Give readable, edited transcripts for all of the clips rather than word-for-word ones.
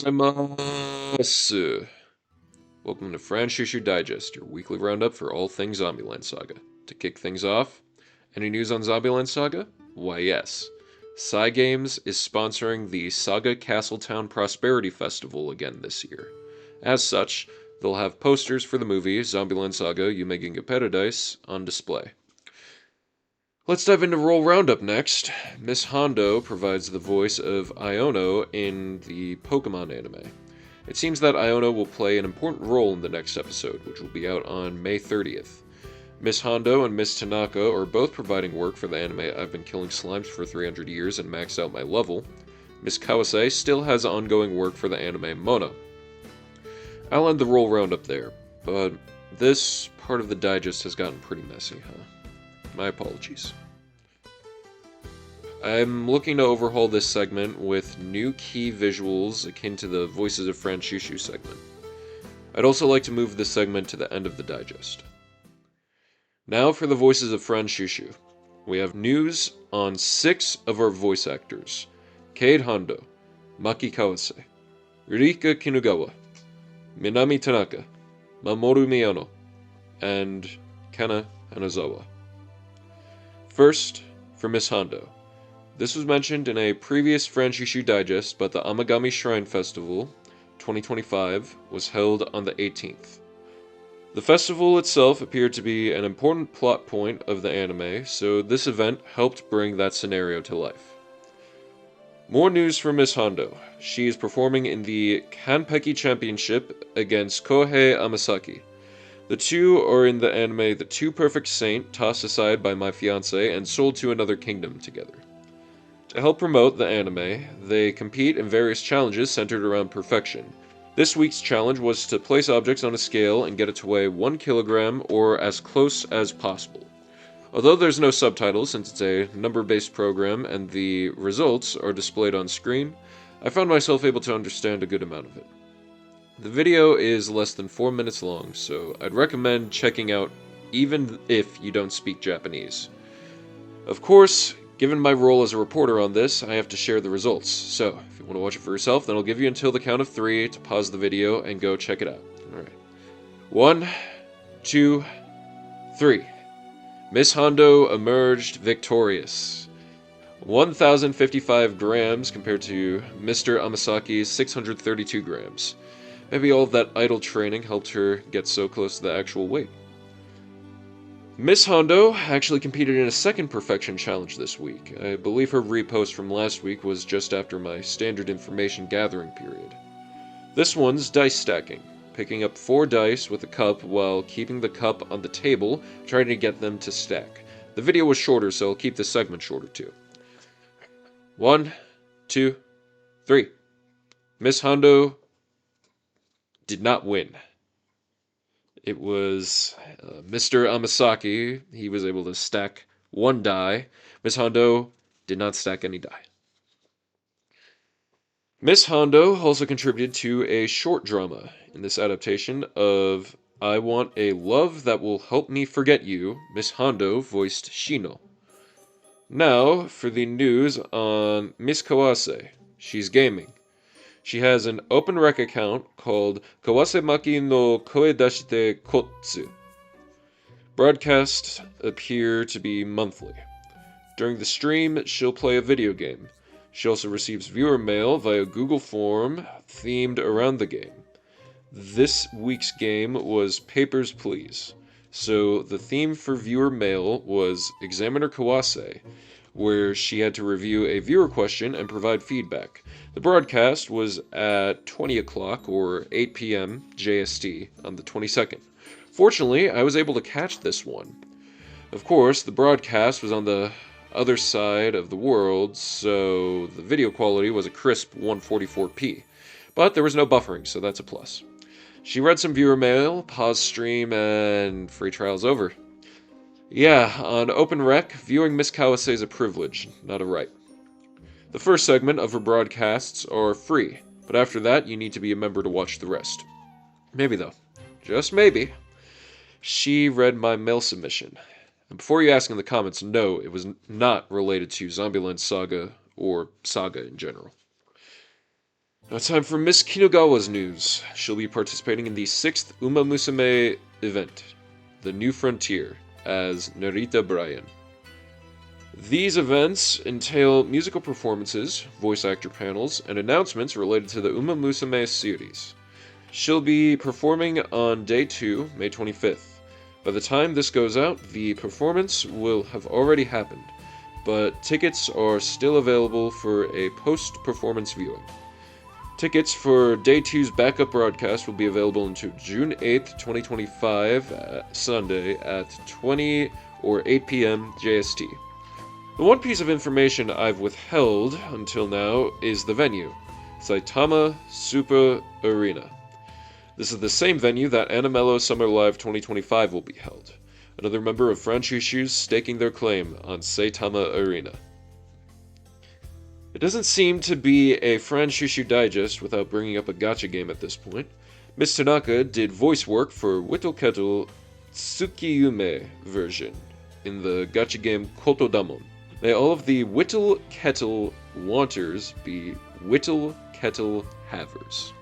Gozaimasu. Welcome to Franchouchou Digest, your weekly roundup for all things Zombieland Saga. To kick things off, any news on Zombieland Saga? Why, yes. CyGames is sponsoring the Saga Castletown Prosperity Festival again this year. As such, they'll have posters for the movie Zombieland Saga Yumeginga Paradise on display. Let's dive into Roll Roundup next. Miss Hondo provides the voice of Iono in the Pokemon anime. It seems that Iono will play an important role in the next episode, which will be out on May 30th. Miss Hondo and Miss Tanaka are both providing work for the anime I've been killing slimes for 300 years and maxed out my level. Miss Kawase still has ongoing work for the anime Mono. I'll end the Roll Roundup there, but this part of the digest has gotten pretty messy, huh? My apologies. I'm looking to overhaul this segment with new key visuals akin to the Voices of Franchouchou segment. I'd also like to move this segment to the end of the digest. Now for the Voices of Franchouchou. We have news on 6 of our voice actors: Kaede Hondo, Maki Kawase, Rika Kinugawa, Minami Tanaka, Mamoru Miyano, and Kana Hanazawa. First, for Miss Hondo. This was mentioned in a previous Franchouchou digest, but the Amagami Shrine Festival 2025 was held on the 18th. The festival itself appeared to be an important plot point of the anime, so this event helped bring that scenario to life. More news for Miss Hondo. She is performing in the Kanpeki Championship against Kohei Amasaki. The two are in the anime The Two Perfect Saint, tossed aside by my fiancé and sold to another kingdom together. To help promote the anime, they compete in various challenges centered around perfection. This week's challenge was to place objects on a scale and get it to weigh 1 kilogram or as close as possible. Although there's no subtitles since it's a number-based program and the results are displayed on screen, I found myself able to understand a good amount of it. The video is less than 4 minutes long, so I'd recommend checking out even if you don't speak Japanese. Of course, given my role as a reporter on this, I have to share the results, so if you want to watch it for yourself, then I'll give you until the count of 3 to pause the video and go check it out. Alright. 1, 2, 3. Miss Hondo emerged victorious. 1,055 grams compared to Mr. Amasaki's 632 grams. Maybe all of that idle training helped her get so close to the actual weight. Miss Hondo actually competed in a second perfection challenge this week. I believe her repost from last week was just after my standard information gathering period. This one's dice stacking, picking up 4 dice with a cup while keeping the cup on the table, trying to get them to stack. The video was shorter, so I'll keep this segment shorter too. 1, 2, 3. Miss Hondo did not win. It was Mr. Amasaki. He was able to stack 1 die. Miss Hondo did not stack any die. Miss Hondo also contributed to a short drama in this adaptation of I Want a Love That Will Help Me Forget You. Miss Hondo voiced Shino. Now for the news on Miss Kawase. She's gaming. She has an open rec account called Kawase Maki no Koe Dashite Kotsu. Broadcasts appear to be monthly. During the stream, she'll play a video game. She also receives viewer mail via Google Form themed around the game. This week's game was Papers, Please. So the theme for viewer mail was Examiner Kawase, where she had to review a viewer question and provide feedback. The broadcast was at 20 o'clock or 8 p.m. JST on the 22nd. Fortunately, I was able to catch this one. Of course, the broadcast was on the other side of the world, so the video quality was a crisp 144p. But there was no buffering, so that's a plus. She read some viewer mail, paused stream, and free trial's over. Yeah, on Open Rec, viewing Miss Kawase is a privilege, not a right. The first segment of her broadcasts are free, but after that, you need to be a member to watch the rest. Maybe though. Just maybe. She read my mail submission. And before you ask in the comments, no, it was not related to Zombieland Saga or Saga in general. Now time for Miss Kinugawa's news. She'll be participating in the 6th Uma Musume event, The New Frontier, as Narita Bryan. These events entail musical performances, voice actor panels, and announcements related to the Uma Musume series. She'll be performing on Day 2, May 25th. By the time this goes out, the performance will have already happened, but tickets are still available for a post-performance viewing. Tickets for Day 2's backup broadcast will be available until June 8th, 2025, Sunday at 20 or 8 p.m. JST. The one piece of information I've withheld until now is the venue, Saitama Super Arena. This is the same venue that Animello Summer Live 2025 will be held. Another member of Franchouchou's staking their claim on Saitama Arena. It doesn't seem to be a Franchouchou digest without bringing up a gacha game at this point. Miss Tanaka did voice work for Whittle Kettle Tsukiyume version in the gacha game Kotodamon. May all of the Whittle Kettle wanters be Whittle Kettle havers.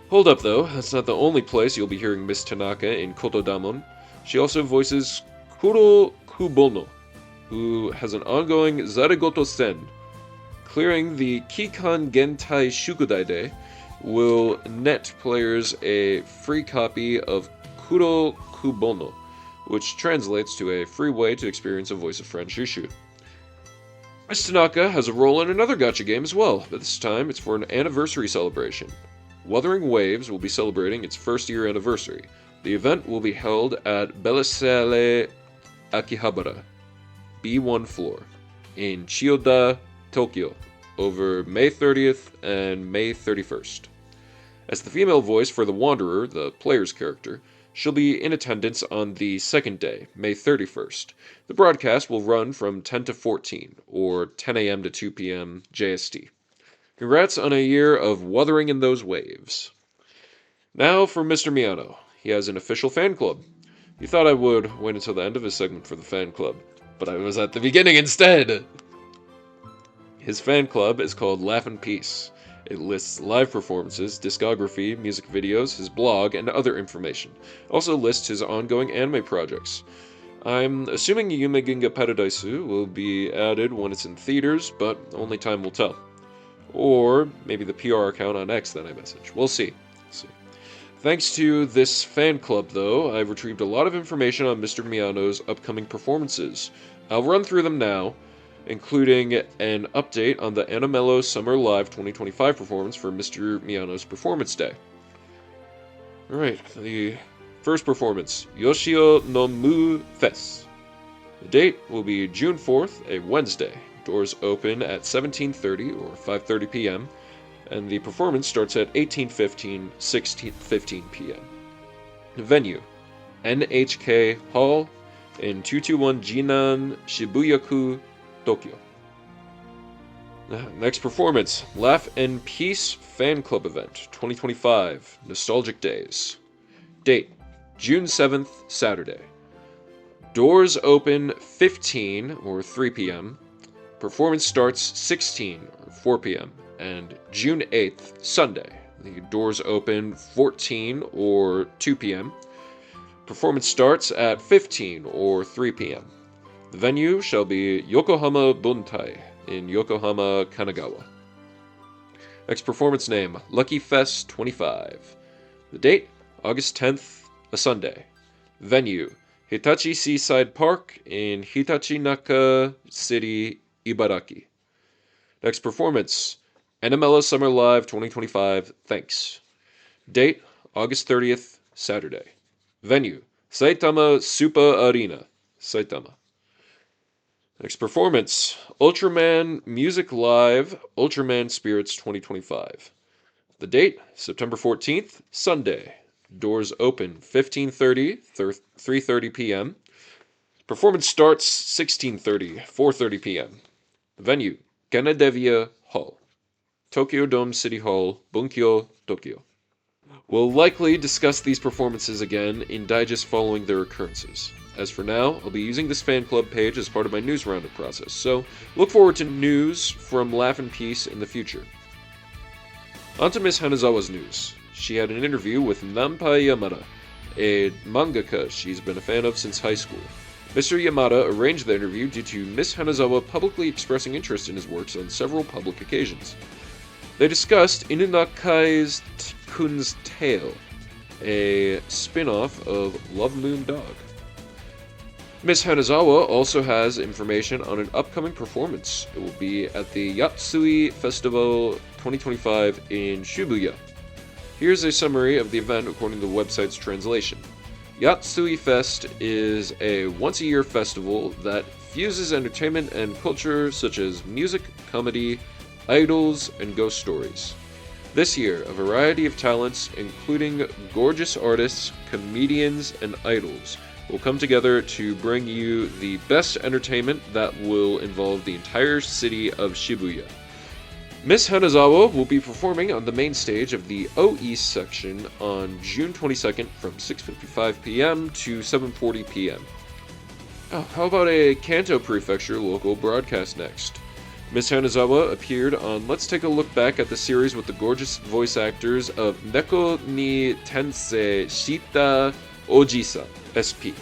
Hold up though, that's not the only place you'll be hearing Miss Tanaka in Kotodamon. She also voices Kuro Kubono, who has an ongoing Zarigoto Sen. Clearing the Kikan Gentai Shukudaide will net players a free copy of Kuro Kubono, which translates to a free way to experience a voice of Franchouchou. Miss Tanaka has a role in another gacha game as well, but this time it's for an anniversary celebration. Wuthering Waves will be celebrating its first year anniversary. The event will be held at Bellisale Akihabara, B1 floor, in Chiyoda, Tokyo, over May 30th and May 31st. As the female voice for the Wanderer, the player's character, she'll be in attendance on the second day, May 31st. The broadcast will run from 10 to 14, or 10 a.m. to 2 p.m. JST. Congrats on a year of wuthering in those waves. Now for Mr. Miyano. He has an official fan club. He thought I would wait until the end of his segment for the fan club, but I was at the beginning instead! His fan club is called Laugh in Peace. It lists live performances, discography, music videos, his blog, and other information. It also lists his ongoing anime projects. I'm assuming Yumeginga Paradaisu will be added when it's in theaters, but only time will tell. Or maybe the PR account on X that I message. We'll see. Thanks to this fan club, though, I've retrieved a lot of information on Mr. Miyano's upcoming performances. I'll run through them now, including an update on the Animello Summer Live 2025 performance for Mr. Miyano's Performance Day. Alright, the first performance, Yoshio no Mu Fest. The date will be June 4th, a Wednesday. Doors open at 17:30 or 5:30 p.m., and the performance starts at 18:15, 16:15 p.m. The venue, NHK Hall in 221 Jinan Shibuyaku, Tokyo. Next performance, Laugh in Peace Fan Club Event 2025, Nostalgic Days. Date, June 7th, Saturday. Doors open 15 or 3 p.m. Performance starts 16 or 4 p.m. and June 8th, Sunday. The doors open 14 or 2 p.m. Performance starts at 15 or 3 p.m. The venue shall be Yokohama Buntai in Yokohama, Kanagawa. Next performance name, Lucky Fest 25. The date, August 10th, a Sunday. Venue, Hitachi Seaside Park in Hitachinaka City, Ibaraki. Next performance, Animello Summer Live 2025, Thanks. Date, August 30th, Saturday. Venue, Saitama Super Arena, Saitama. Next performance, Ultraman Music Live, Ultraman Spirits 2025. The date, September 14th, Sunday. Doors open 15:30, 3:30 p.m. Performance starts 16:30, 4:30 p.m. Venue, Kanedevia Hall, Tokyo Dome City Hall, Bunkyo, Tokyo. We'll likely discuss these performances again in digest following their occurrences. As for now, I'll be using this fan club page as part of my news roundup process, so look forward to news from Laugh in Peace in the future. On to Miss Hanazawa's news. She had an interview with Nampai Yamada, a mangaka she's been a fan of since high school. Mr. Yamada arranged the interview due to Miss Hanazawa publicly expressing interest in his works on several public occasions. They discussed Inunakai's Kun's Tale, a spin-off of Love Moon Dog. Miss Hanazawa also has information on an upcoming performance. It will be at the Yatsui Festival 2025 in Shibuya. Here's a summary of the event according to the website's translation. Yatsui Fest is a once-a-year festival that fuses entertainment and culture such as music, comedy, idols, and ghost stories. This year, a variety of talents, including gorgeous artists, comedians, and idols, will come together to bring you the best entertainment that will involve the entire city of Shibuya. Miss Hanazawa will be performing on the main stage of the O East section on June 22nd from 6:55 p.m. to 7:40 p.m. Oh, how about a Kanto Prefecture local broadcast next? Miss Hanazawa appeared on Let's Take a Look Back at the series with the gorgeous voice actors of Neko ni Tensei Shita Ojisa, SP.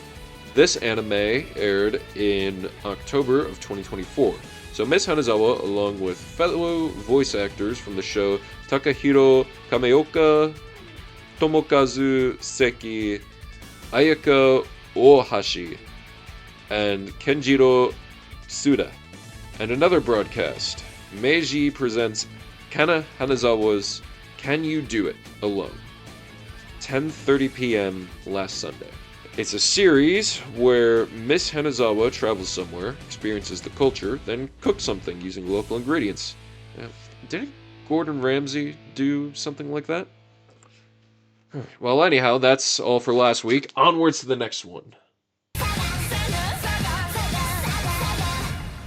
This anime aired in October of 2024. So Miss Hanazawa, along with fellow voice actors from the show Takahiro Kameoka, Tomokazu Seki, Ayaka Ohashi, and Kenjiro Suda. And another broadcast, Meiji presents Kana Hanazawa's Can You Do It Alone, 10:30 p.m. last Sunday. It's a series where Miss Hanazawa travels somewhere, experiences the culture, then cooks something using local ingredients. Didn't Gordon Ramsay do something like that? Well, anyhow, that's all for last week. Onwards to the next one.